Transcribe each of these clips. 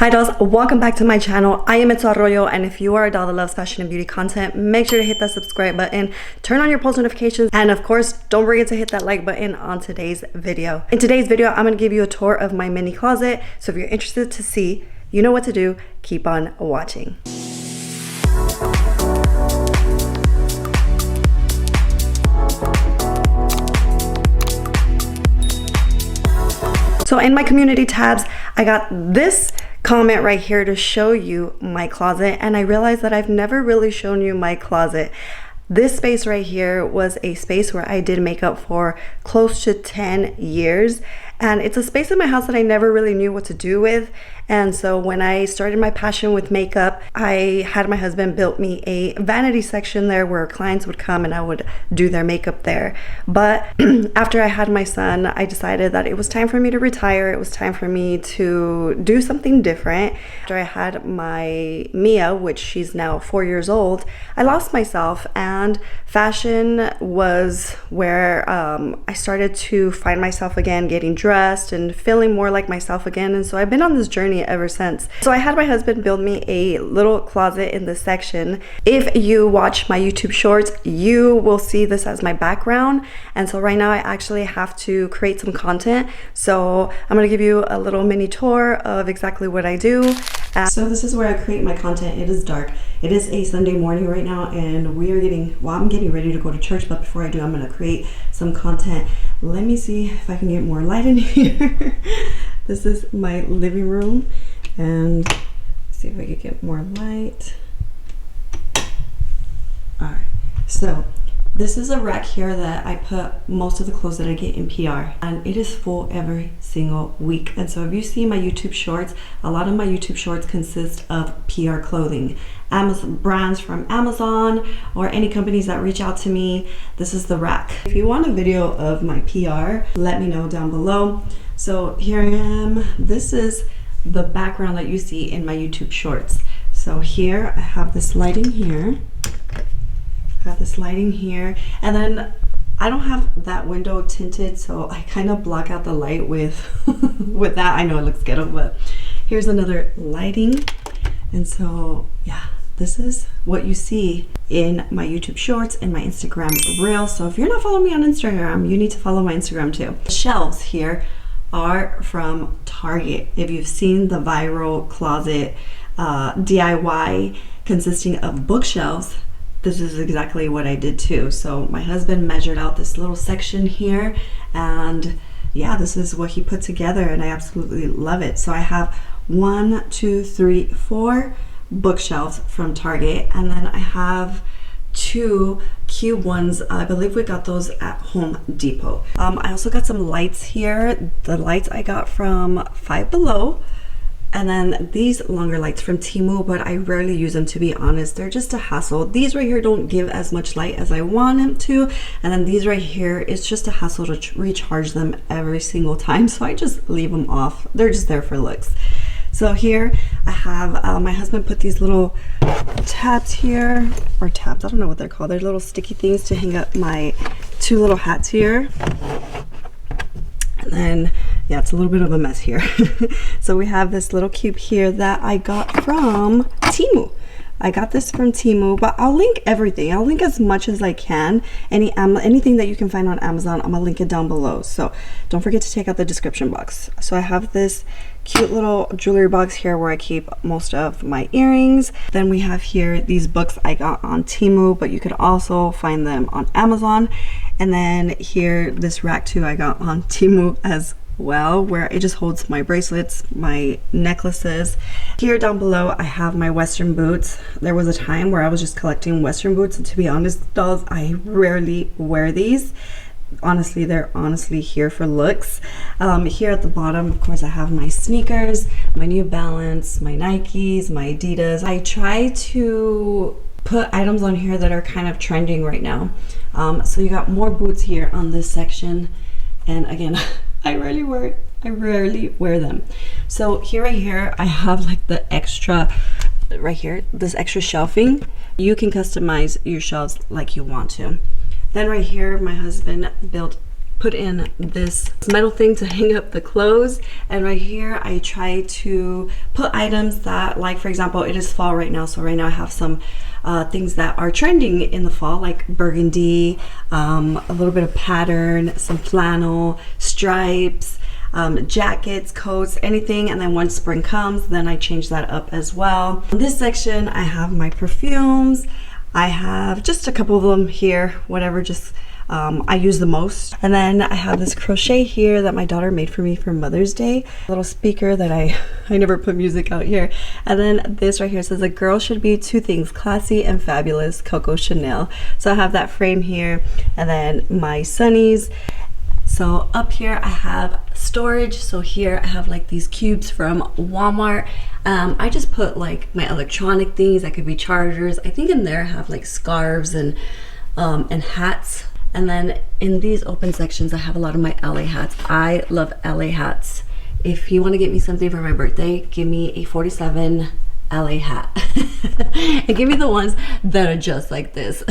Hi dolls, welcome back to my channel. I am Arroyo, and if you are a doll that loves fashion and beauty content, make sure to hit that subscribe button, turn on your post notifications, and of course, don't forget to hit that like button on today's video. In today's video, I'm going to give you a tour of my mini closet, so if you're interested to see, you know what to do, keep on watching. So in my community tabs, I got this comment right here to show you my closet, and I realized that I've never really shown you my closet. This space right here was a space where I did makeup for close to 10 years, and it's a space in my house that I never really knew what to do with. And so when I started my passion with makeup, I had my husband built me a vanity section there where clients would come and I would do their makeup there. But after I had my son, I decided that it was time for me to retire. It was time for me to do something different. After I had my Mia, which she's now 4 years old, I lost myself, and fashion was where I started to find myself again, getting dressed and feeling more like myself again. And so I've been on this journey ever since. So I had my husband build me a little closet in this section. If you watch my YouTube shorts, you will see this as my background. And so right now I actually have to create some content. So I'm going to give you a little mini tour of exactly what I do. So this is where I create my content. It is dark. It is a Sunday morning right now, and I'm getting ready to go to church, but before I do, I'm going to create some content. Let me see if I can get more light in here. This is my living room, and see if I can get more light. All right, so this is a rack here that I put most of the clothes that I get in PR, and it is full every single week. And so if you see my YouTube shorts, a lot of my YouTube shorts consist of PR clothing. Amazon brands from Amazon or any companies that reach out to me. This is the rack. If you want a video of my PR, let me know down below. So here I am. This is the background that you see in my YouTube shorts. So here I have this lighting here. And then I don't have that window tinted, so I kind of block out the light with with that. I know it looks ghetto, but here's another lighting. And so yeah, this is what you see in my YouTube shorts and my Instagram Reels. So if you're not following me on Instagram, you need to follow my Instagram too. The shelves here are from Target. If you've seen the viral closet DIY consisting of bookshelves, this is exactly what I did too. So my husband measured out this little section here, and yeah, this is what he put together, and I absolutely love it. So I have 1, 2, 3, 4 bookshelves from Target, and then I have 2 cube ones. I believe we got those at Home Depot. I also got some lights here. The lights I got from Five Below, and then these longer lights from Temu, but I rarely use them, to be honest. They're just a hassle. These right here don't give as much light as I want them to, and then these right here, it's just a hassle to recharge them every single time, so I just leave them off. They're just there for looks. So here I have my husband put these little tabs here, or tabs, I don't know what they're called. They're little sticky things to hang up my 2 little hats here. And then yeah, it's a little bit of a mess here. So we have this little cube here that I got from Temu. I got this from Temu, but I'll link everything. I'll link as much as I can. Anything that you can find on Amazon, I'm gonna link it down below. So don't forget to check out the description box. So I have this cute little jewelry box here where I keep most of my earrings. Then we have here these books I got on Temu, but you could also find them on Amazon. And then here, this rack too, I got on Temu as well, where it just holds my bracelets, my necklaces. Here down below I have my Western boots. There was a time where I was just collecting Western boots, and to be honest, dolls, I rarely wear these. Honestly, they're honestly here for looks. Here at the bottom, of course, I have my sneakers, my New Balance, my Nikes, my Adidas. I try to put items on here that are kind of trending right now. So you got more boots here on this section, and again, I rarely wear them. So here, right here, I have like the extra, right here, this extra shelving. You can customize your shelves like you want to. Then right here, my husband built put in this metal thing to hang up the clothes, and right here I try to put items that, like for example, it is fall right now, so right now I have some things that are trending in the fall, like burgundy, a little bit of pattern, some flannel, stripes, jackets, coats, anything. And then once spring comes, then I change that up as well. In this section I have my perfumes. I have just a couple of them here, whatever, just I use the most. And then I have this crochet here that my daughter made for me for Mother's Day. A little speaker that I never put music out here. And then this right here says, a girl should be two things, classy and fabulous, Coco Chanel. So I have that frame here, and then my sunnies. So up here I have storage. So here I have like these cubes from Walmart. I just put like my electronic things, that could be chargers. I think in there I have like scarves and hats. And then in these open sections I have a lot of my LA hats. I love LA hats. If you want to get me something for my birthday, give me a 47 LA hat. And give me the ones that are just like this.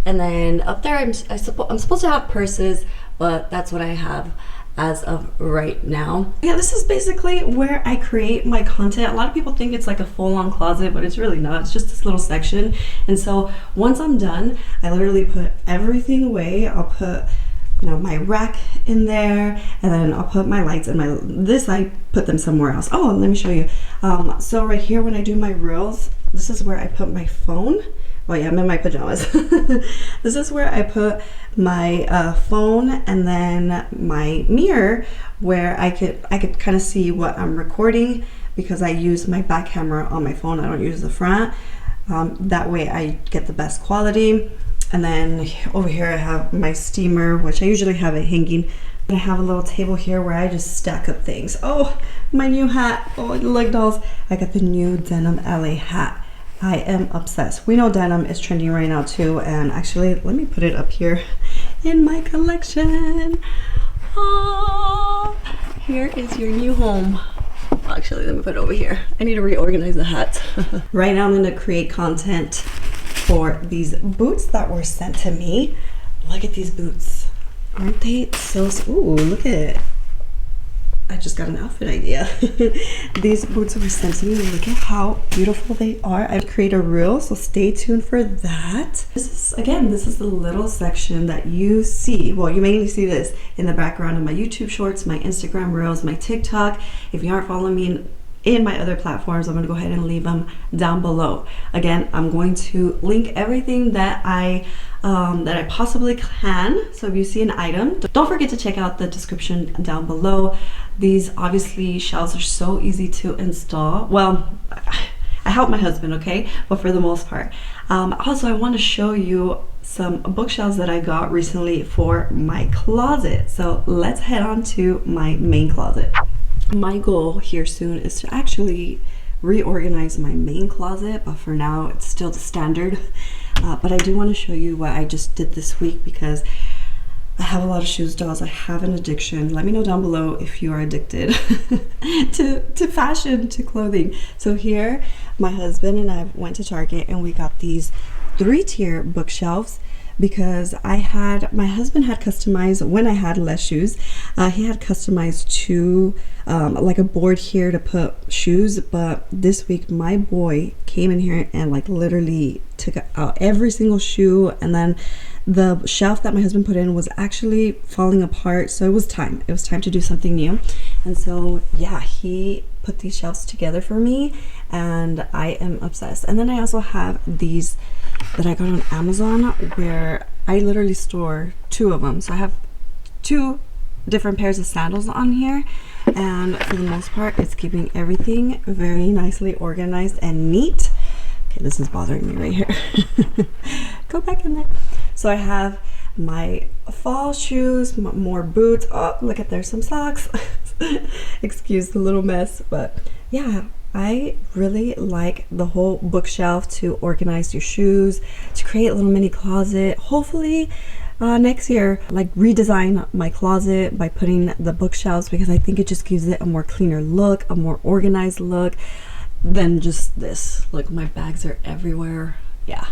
And then up there I'm supposed to have purses, but that's what I have as of right now. Yeah, this is basically where I create my content. A lot of people think it's like a full-on closet, but it's really not. It's just this little section. And so once I'm done, I literally put everything away. I'll put, you know, my rack in there, and then I'll put my lights and I put them somewhere else. Oh, let me show you. So right here when I do my reels, this is where I put my phone. Oh yeah, I'm in my pajamas. This is where I put my phone, and then my mirror where I could kind of see what I'm recording, because I use my back camera on my phone. I don't use the front. That way I get the best quality. And then over here I have my steamer, which I usually have it hanging. I have a little table here where I just stack up things. Oh, my new hat. Oh, look dolls. I got the new denim LA hat. I am obsessed. We know denim is trending right now too, and actually let me put it up here in my collection. Oh, here is your new home. Actually, let me put it over here. I need to reorganize the hats. Right now I'm going to create content for these boots that were sent to me. Look at these boots. Aren't they so, ooh, look at it. I just got an outfit idea. These boots were sent to me. Look at how beautiful they are. I create a reel, so stay tuned for that. This is the little section that you see. Well, you mainly see this in the background of my YouTube shorts, my Instagram reels, my TikTok. If you aren't following me in my other platforms, I'm going to go ahead and leave them down below. Again, I'm going to link everything that I possibly can. So if you see an item, don't forget to check out the description down below. These obviously shelves are so easy to install. Well, I help my husband, okay, but for the most part. Also, I want to show you some bookshelves that I got recently for my closet. So let's head on to my main closet. My goal here soon is to actually reorganize my main closet, but for now it's still the standard. But I do want to show you what I just did this week, because I have a lot of shoes, dolls. I have an addiction. Let me know down below if you are addicted to fashion, to clothing. So here, my husband and I went to Target and we got these 3-tier bookshelves, because my husband had customized, when I had less shoes, he had customized like a board here to put shoes. But this week my boy came in here and like literally took out every single shoe, and then the shelf that my husband put in was actually falling apart. So it was time to do something new. And so yeah, he put these shelves together for me, and I am obsessed. And then I also have these that I got on Amazon, where I literally store 2 of them. So I have 2 different pairs of sandals on here, and for the most part it's keeping everything very nicely organized and neat. Okay, this is bothering me right here. Go back in there. So I have my fall shoes, more boots. Oh, look at, there's some socks. Excuse the little mess, but yeah, I really like the whole bookshelf to organize your shoes, to create a little mini closet. Hopefully next year, like, redesign my closet by putting the bookshelves, because I think it just gives it a more cleaner look, a more organized look than just this. Look, my bags are everywhere. Yeah,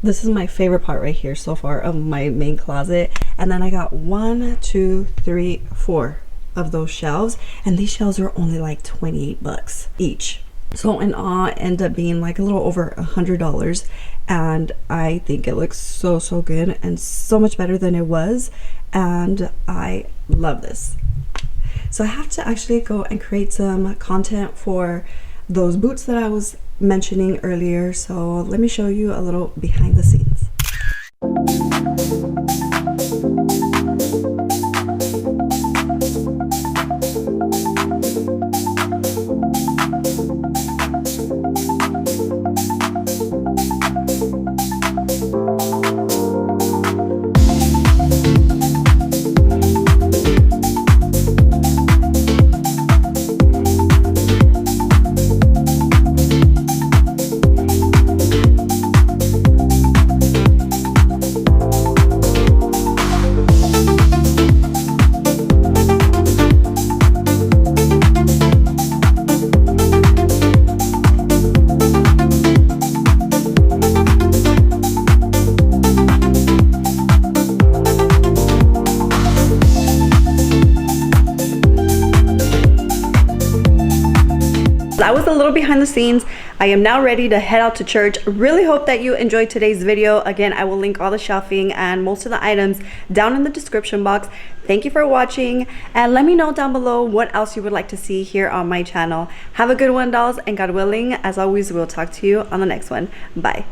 This is my favorite part right here so far of my main closet. And then I got 1, 2, 3, 4 of those shelves, and these shelves are only like 28 bucks each. So in all, it ended up being like a little over $100, and I think it looks so good and so much better than it was, and I love this. So I have to actually go and create some content for those boots that I was mentioning earlier. So let me show you a little behind the scenes. That was a little behind the scenes. I am now ready to head out to church. Really hope that you enjoyed today's video. Again, I will link all the shelving and most of the items down in the description box. Thank you for watching, and let me know down below what else you would like to see here on my channel. Have a good one, dolls, and God willing, as always, we'll talk to you on the next one. Bye.